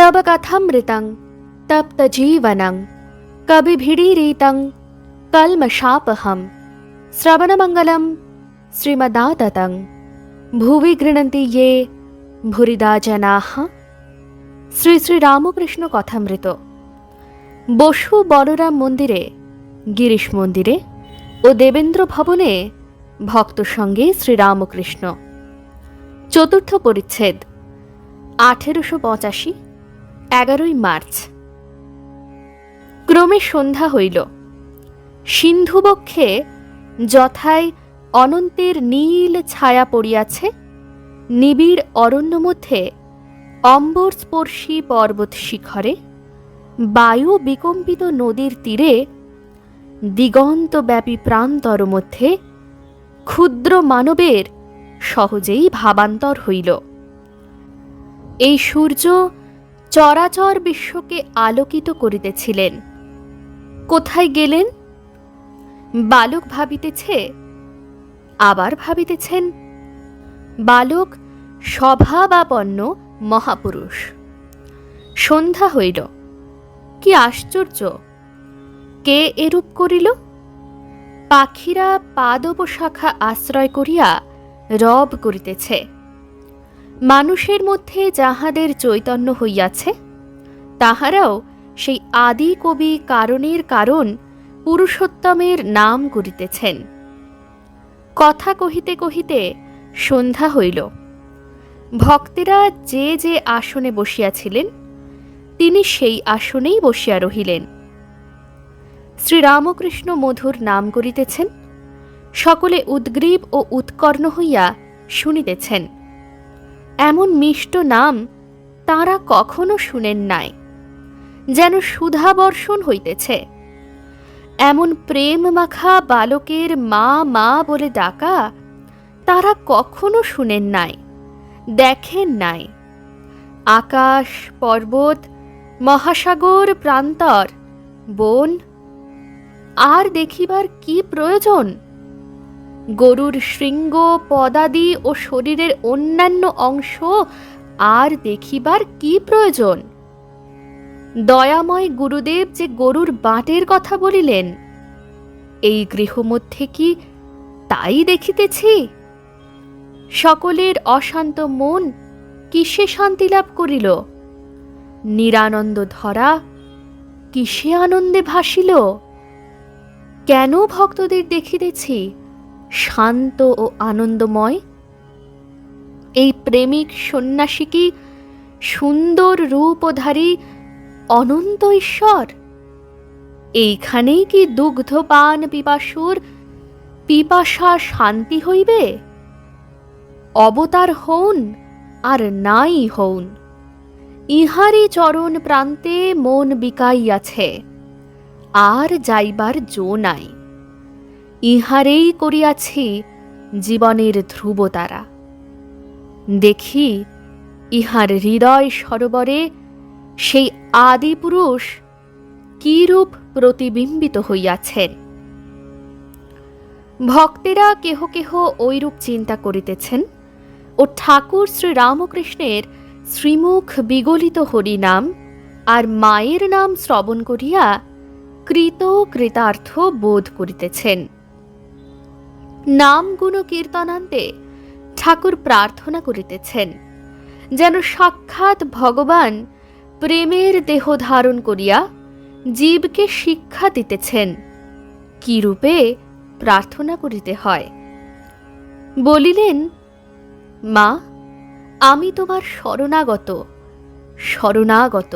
तब कथमृतं तप्तजीवनं कविभिडीरितं कल्मषापहं श्रवणमंगलं श्रीमदाततं भुवि गृह्णन्ति ये भूरिदा जनाः। শ্রী শ্রী রামকৃষ্ণ কথামৃত। বসু বলরাম মন্দিরে, গিরিশ মন্দিরে ও দেবেন্দ্র ভবনে ভক্ত সঙ্গে শ্রীরামকৃষ্ণ। চতুর্থ পরিচ্ছেদ। 1885 11 মার্চ। ক্রমে সন্ধ্যা হইল। সিন্ধুবক্ষে যথায় অনন্তের নীল ছায়া পড়িয়াছে, নিবিড় অরণ্য মধ্যে অম্বরস্পর্শী পর্বত শিখরে, বায়ু বিকম্পিত নদীর তীরে, দিগন্তব্যাপী প্রান্তর মধ্যে ক্ষুদ্র মানবের সহজেই ভাবান্তর হইল। এই সূর্য চরাচর বিশ্বকে আলোকিত করিতেছিলেন। কোথায় গেলেন? বালক ভাবিতেছে, আবার ভাবিতেছেন বালক স্বভাবাপন্ন মহাপুরুষ। সন্ধ্যা হইল। কি আশ্চর্য! কে এরূপ করিল? পাখিরা পাদব শাখা আশ্রয় করিয়া রব করিতেছে। মানুষের মধ্যে যাহাদের চৈতন্য হইয়াছে, তাহারাও সেই আদি কবি কারণের কারণ পুরুষোত্তমের নাম করিতেছেন। কথা কহিতে কহিতে সন্ধ্যা হইল। ভক্তেরা যে যে আসনে বসিয়াছিলেন, তিনি সেই আসনেই বসিয়া রহিলেন। শ্রীরামকৃষ্ণ মধুর নাম করিতেছেন। সকলে উদ্গ্রীব ও উৎকর্ণ হইয়া শুনিতেছেন। এমন মিষ্ট নাম তাঁরা কখনো শুনেন নাই, যেন সুধা বর্ষণ হইতেছে। এমন প্রেম মাখা বালকের মা মা বলে ডাকা তারা কখনো শুনেন নাই, দেখেন নাই। আকাশ, পর্বত, মহাসাগর, প্রান্তর, বন আর দেখিবার কি প্রয়োজন? গরুর শৃঙ্গ, পদাদি ও শরীরের অন্যান্য অংশ আর দেখিবার কি প্রয়োজন? দয়াময় গুরুদেব যে গরুর বাটের কথা বলিলেন, এই গৃহমধ্যে কি তাই দেখিতেছি? সকলের অশান্ত মন কিসে শান্তি লাভ করিল? নিরানন্দ ধরা কিসে আনন্দে ভাসিল? কেন ভক্তদের দেখিতেছি শান্ত ও আনন্দময়? এই প্রেমিক সন্ন্যাসী কি সুন্দর রূপধারী অনন্ত ঈশ্বর? এইখানেই কি দুগ্ধপান পিপাসুর পিপাসা শান্তি হইবে? অবতার হউন আর নাই হউন, ইহারই চরণ প্রান্তে মন বিকাইয়াছে, আর যাইবার জো নাই। ইহারেই করিয়াছি জীবনের ধ্রুবতারা। দেখি ইহার হৃদয় সরোবরে সেই আদিপুরুষ কিরূপ প্রতিবিম্বিত হইয়াছেন। ভক্তেরা কেহ কেহ ঐরূপ চিন্তা করিতেছেন ও ঠাকুর শ্রীরামকৃষ্ণের শ্রীমুখ বিগলিত হরিনাম আর মায়ের নাম শ্রবণ করিয়া কৃতার্থ বোধ করিতেছেন। নাম গুণ কীর্তনান্তে ঠাকুর প্রার্থনা করিতেছেন, যেন সাক্ষাৎ ভগবান প্রেমের দেহ ধারণ করিয়া জীবকে শিক্ষা দিতেছেন কি রূপে প্রার্থনা করিতে হয়। বলিলেন, মা, আমি তোমার শরণাগত শরণাগত।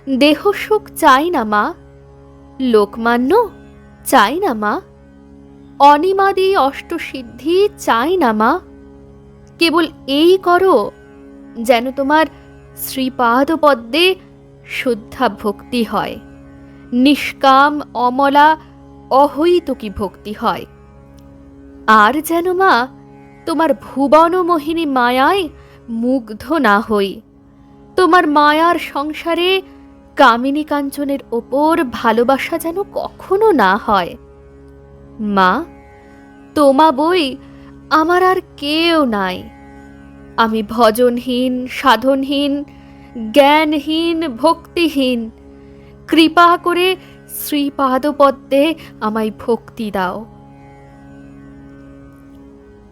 দেহ সুখ চাই না মা, লোকমান্য চাই না মা, অনিমাদি অষ্টসিদ্ধি চাই না মা। কেবল এই করো যেন তোমার শ্রীপাদপদ্মে শুদ্ধা ভক্তি হয়, নিষ্কাম অমলা অহৈতুকী ভক্তি হয়। আর যেন মা তোমার ভুবন মোহিনী মায়ায় মুগ্ধ না হই, তোমার মায়ার সংসারে কামিনী কাঞ্চনের ওপর ভালোবাসা যেন কখনো না হয়। মা, তোমা বই আমার আর কেউ নাই। আমি ভজনহীন, সাধনহীন, জ্ঞানহীন ভক্তিহীন, কৃপা করে শ্রীপাদপদ্মে আমায় ভক্তি দাও।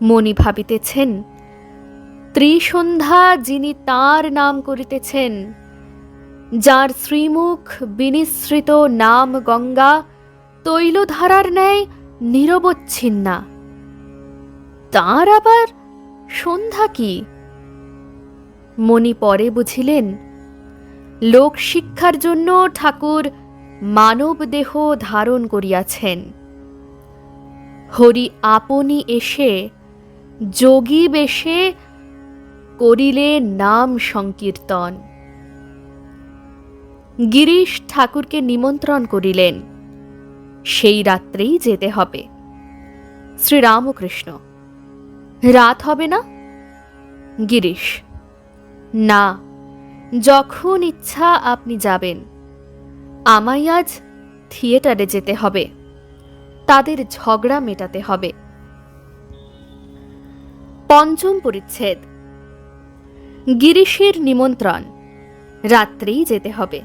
মণি ভাবিতেছেন, ত্রিসন্ধ্যা যিনি তাঁর নাম করিতেছেন, যার শ্রীমুখ বিনিসৃত নাম গঙ্গা তৈলধারার ন্যায় নিরবচ্ছিন্না, তাঁর আবার সন্ধ্যা কি? মণি পরে বুঝিলেন, লোক শিক্ষার জন্য ঠাকুর মানব দেহ ধারণ করিয়াছেন। হরি আপনি এসে যোগী বেশে করিলে নাম সংকীর্তন। গিরিশ ঠাকুরকে নিমন্ত্রণ করিলেন, সেই রাত্রেই যেতে হবে। শ্রীরামকৃষ্ণ, রাত হবে না? গিরিশ, না, যখন ইচ্ছা আপনি যাবেন। আমায় আজ থিয়েটারে যেতে হবে, তাদের ঝগড়া মেটাতে হবে। পঞ্চম পরিচ্ছেদ। গিরিশের নিমন্ত্রণ, রাত্রেই যেতে হবে।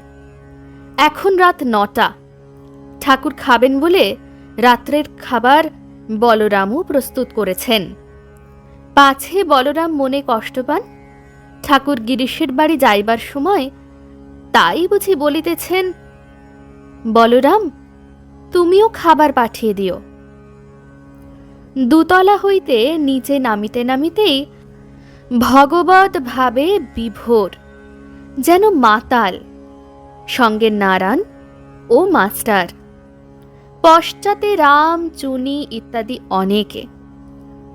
এখন রাত 9টা। ঠাকুর খাবেন বলে রাত্রের খাবার বলরামও প্রস্তুত করেছেন। পাছে বলরাম মনে কষ্ট পান, ঠাকুর গিরিশের বাড়ি যাইবার সময় তাই বুঝি বলিতেছেন, বলরাম তুমিও খাবার পাঠিয়ে দিও। দুতলা হইতে নিচে নামিতে নামিতেই ভগবত ভাবে বিভোর, যেন মাতাল। সঙ্গে নারায়ণ ও মাস্টার, পশ্চাতে রাম, চুনি ইত্যাদি অনেকে।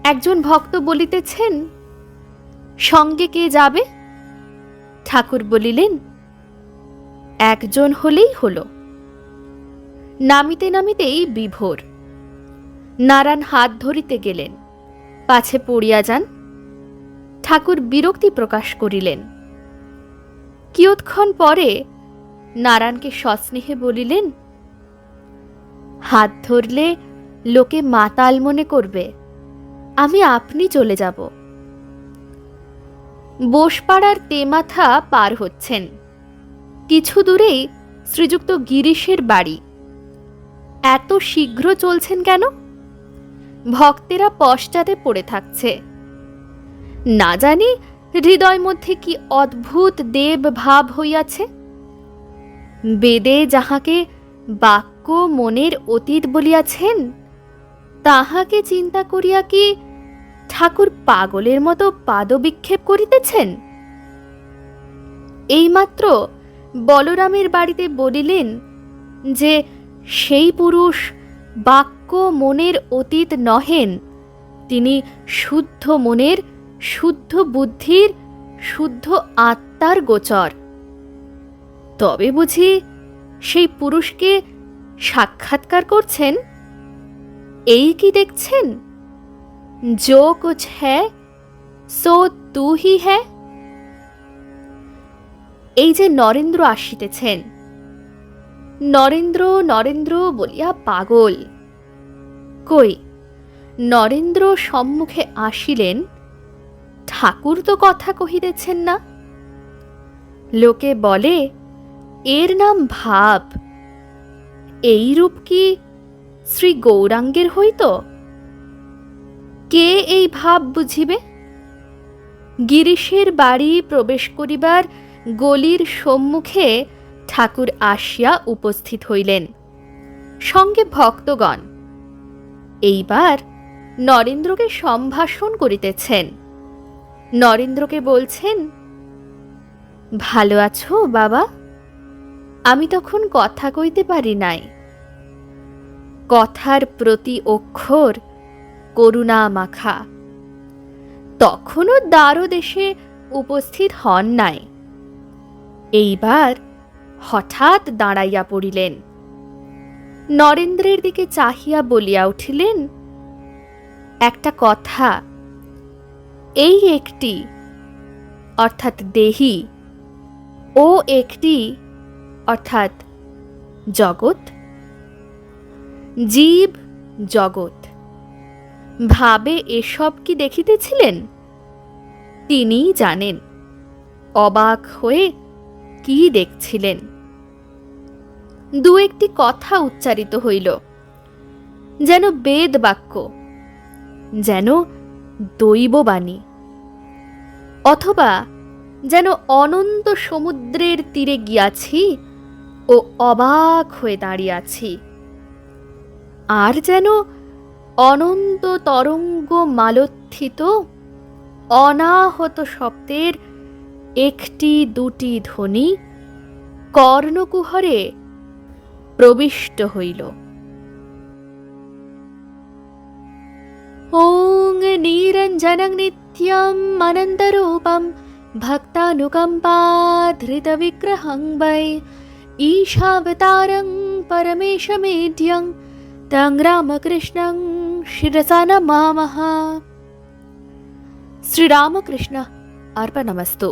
একজন ভক্ত বলিতেছেন, সঙ্গে কে যাবে? ঠাকুর বলিলেন, একজন হলেই হলো। নামিতে নামিতেই বিভোর। নারায়ণ হাত ধরিতে গেলেন, পাছে পড়িয়া যান। ঠাকুর বিরক্তি প্রকাশ করিলেন। কিয়ৎক্ষণ পরে নারায়ণকে সস্নেহে বলিলেন, হাত ধরলে লোকে মাতাল মনে করবে, আমি আপনি চলে যাব। বোসপাড়ার তেমাথা পার হচ্ছেন। কিছু দূরেই শ্রীযুক্ত গিরিশের বাড়ি। এত শীঘ্র চলছেন কেন? ভক্তেরা পশ্চাতে পড়ে থাকছে। না জানি হৃদয় মধ্যে কি অদ্ভুত দেব ভাব হইয়াছে। বেদে যাহাকে বাক্য মনের অতীত বলিয়াছেন, তাহাকে চিন্তা করিয়া কি ঠাকুর পাগলের মতো পাদবিক্ষেপ করিতেছেন? এইমাত্র বলরামের বাড়িতে বলিলেন যে সেই পুরুষ বাক্য মনের অতীত নহেন, তিনি শুদ্ধ মনের, শুদ্ধ বুদ্ধির, শুদ্ধ আত্মার গোচর। তবে বুঝি সেই পুরুষকে সাক্ষাৎকার করছেন? এই কি দেখছেন, जो कुछ है सो तू ही है। এই যে নরেন্দ্র আসিতেছেন, নরেন্দ্র নরেন্দ্র বলিয়া পাগল। কই, নরেন্দ্র সম্মুখে আসিলেন, ঠাকুর তো কথা কহিতেছেন না। লোকে বলে, এর নাম ভাব। এই রূপ কি শ্রী গৌরাঙ্গের হইত? কে এই ভাব বুঝিবে? গিরিশের বাড়ি প্রবেশ করিবার গলির সম্মুখে ঠাকুর আসিয়া উপস্থিত হইলেন, সঙ্গে ভক্তগণ। এইবার নরেন্দ্রকে সম্ভাষণ করিতেছেন। নরেন্দ্রকে বলছেন, ভালো আছো বাবা? আমি তখন কথা কইতে পারি নাই। কথার প্রতি অক্ষর করুণা মাখা। তখনও দ্বারদেশে উপস্থিত হন নাই। এইবার হঠাৎ দাঁড়াইয়া পড়িলেন। নরেন্দ্রের দিকে চাহিয়া বলিয়া উঠিলেন, একটা কথা, এই একটি অর্থাৎ দেহি, ও একটি অর্থাৎ জগৎ, জীব জগৎ। ভাবে এসব কি দেখিতেছিলেন? তিনিই জানেন। অবাক হয়ে কি দেখছিলেন। দু একটি কথা উচ্চারিত হইল, যেন বেদ বাক্য, যেন দৈববাণী, অথবা যেন অনন্ত সমুদ্রের তীরে গিয়াছি ও অবাক হয়ে দাঁড়িয়ে আছি, আর যেন অনন্ত তরঙ্গ মালোত্থিত অনাহত শব্দের একটি দুটি ধ্বনি কর্ণকুহরে প্রবিষ্ট হইল। ওং নিরঞ্জনং নিত্যম অনন্তরূপম ভক্তানুকম্পাধৃতবিগ্রহং বৈ ঈশাবতারং পরমেশমেঢ্যং তং রামকৃষ্ণং শিরসা নমামঃ। শ্রীরামকৃষ্ণ अर्पणमस्तु।